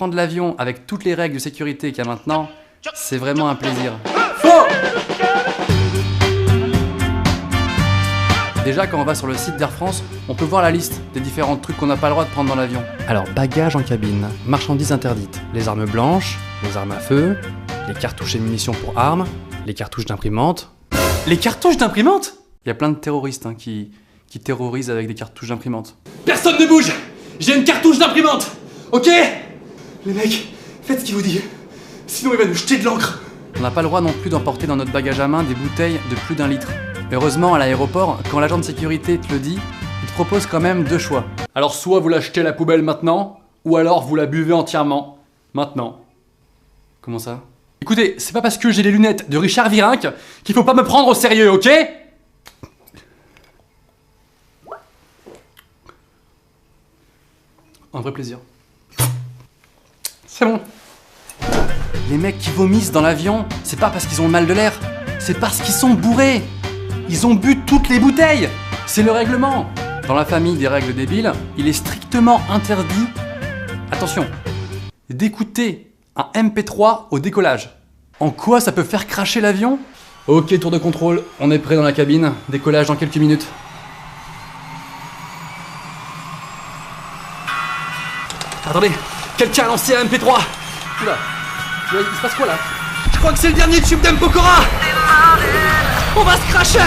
prendre l'avion avec toutes les règles de sécurité qu'il y a maintenant, c'est vraiment un plaisir. Faux! Déjà, quand on va sur le site d'Air France, on peut voir la liste des différents trucs qu'on n'a pas le droit de prendre dans l'avion. Alors, bagages en cabine, marchandises interdites, les armes blanches, les armes à feu, les cartouches et munitions pour armes, les cartouches d'imprimante. Les cartouches d'imprimante? Il y a plein de terroristes qui terrorisent avec des cartouches d'imprimante. Personne ne bouge! J'ai une cartouche d'imprimante! Ok? Les mecs, faites ce qu'il vous dit. Sinon il va nous jeter de l'encre. On n'a pas le droit non plus d'emporter dans notre bagage à main des bouteilles de plus d'1 litre. Heureusement, à l'aéroport, quand l'agent de sécurité te le dit, il te propose quand même 2 choix. Alors soit vous la jetez à la poubelle maintenant, ou alors vous la buvez entièrement. Maintenant. Comment ça? Écoutez, c'est pas parce que j'ai les lunettes de Richard Virenque qu'il faut pas me prendre au sérieux, ok? Un vrai plaisir. C'est bon. Les mecs qui vomissent dans l'avion, c'est pas parce qu'ils ont le mal de l'air, c'est parce qu'ils sont bourrés. Ils ont bu toutes les bouteilles. C'est le règlement. Dans la famille des règles débiles, il est strictement interdit, attention, d'écouter un MP3 au décollage. En quoi ça peut faire cracher l'avion? Ok, tour de contrôle, on est prêt dans la cabine, décollage dans quelques minutes. Attendez, quelqu'un a lancé un MP3. Oula, il se passe quoi là? Je crois que c'est le dernier tube d'Mpokora. On va se cracher.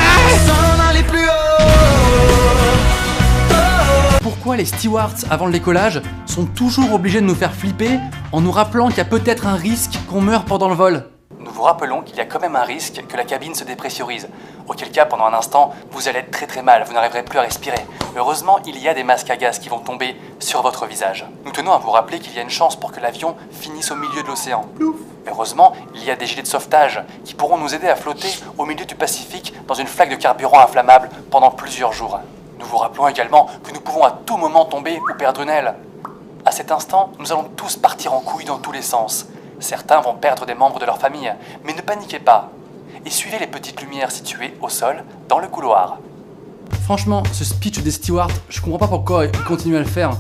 Pourquoi les stewards, avant le décollage, sont toujours obligés de nous faire flipper en nous rappelant qu'il y a peut-être un risque qu'on meure pendant le vol? Nous vous rappelons qu'il y a quand même un risque que la cabine se dépressurise, auquel cas pendant un instant, vous allez être très mal, vous n'arriverez plus à respirer. Heureusement, il y a des masques à gaz qui vont tomber sur votre visage. Nous tenons à vous rappeler qu'il y a une chance pour que l'avion finisse au milieu de l'océan. Heureusement, il y a des gilets de sauvetage qui pourront nous aider à flotter au milieu du Pacifique dans une flaque de carburant inflammable pendant plusieurs jours. Nous vous rappelons également que nous pouvons à tout moment tomber ou perdre une aile. À cet instant, nous allons tous partir en couille dans tous les sens. Certains vont perdre des membres de leur famille, mais ne paniquez pas. Et suivez les petites lumières situées au sol, dans le couloir. Franchement, ce speech des stewards, je comprends pas pourquoi ils continuent à le faire.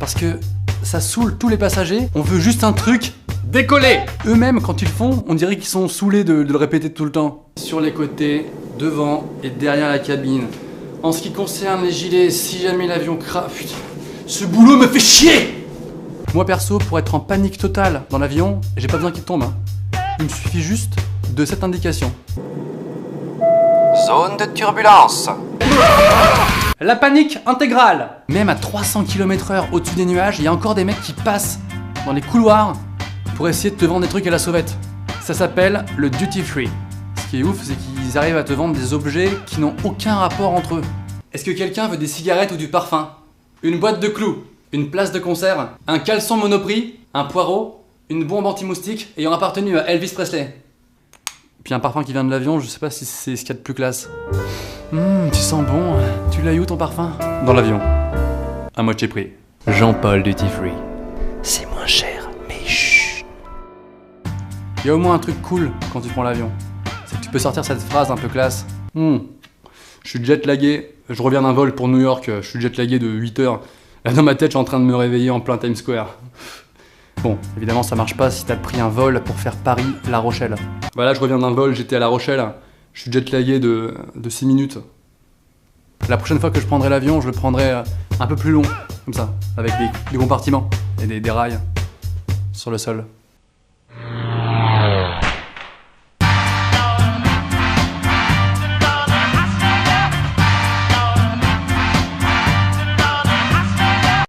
Parce que ça saoule tous les passagers, on veut juste un truc, décoller. Eux-mêmes, quand ils le font, on dirait qu'ils sont saoulés de le répéter tout le temps. Sur les côtés, devant et derrière la cabine. En ce qui concerne les gilets, si jamais l'avion crame... Putain, ce boulot me fait chier. Moi perso, pour être en panique totale dans l'avion, j'ai pas besoin qu'il tombe. Il me suffit juste de cette indication. Zone de turbulence. La panique intégrale. Même à 300 km/h au-dessus des nuages, il y a encore des mecs qui passent dans les couloirs pour essayer de te vendre des trucs à la sauvette. Ça s'appelle le duty free. Ce qui est ouf, c'est qu'ils arrivent à te vendre des objets qui n'ont aucun rapport entre eux. Est-ce que quelqu'un veut des cigarettes ou du parfum? Une boîte de clous? Une place de concert? Un caleçon Monoprix? Un poireau? Une bombe anti-moustique ayant appartenu à Elvis Presley? Puis un parfum qui vient de l'avion, je sais pas si c'est ce qu'il y a de plus classe. Tu sens bon. Tu l'as eu où ton parfum? Dans l'avion. À moitié prix. Jean-Paul Duty Free. C'est moins cher, mais chut. Il y a au moins un truc cool quand tu prends l'avion. C'est que tu peux sortir cette phrase un peu classe. Je suis jet lagué, je reviens d'un vol pour New York, je suis jet lagué de 8 heures. Là dans ma tête, je suis en train de me réveiller en plein Times Square. Bon, évidemment ça marche pas si t'as pris un vol pour faire Paris-La Rochelle. Voilà, je reviens d'un vol, j'étais à La Rochelle, je suis jet lagué de 6 minutes. La prochaine fois que je prendrai l'avion, je le prendrai un peu plus long, comme ça, avec des compartiments et des rails sur le sol.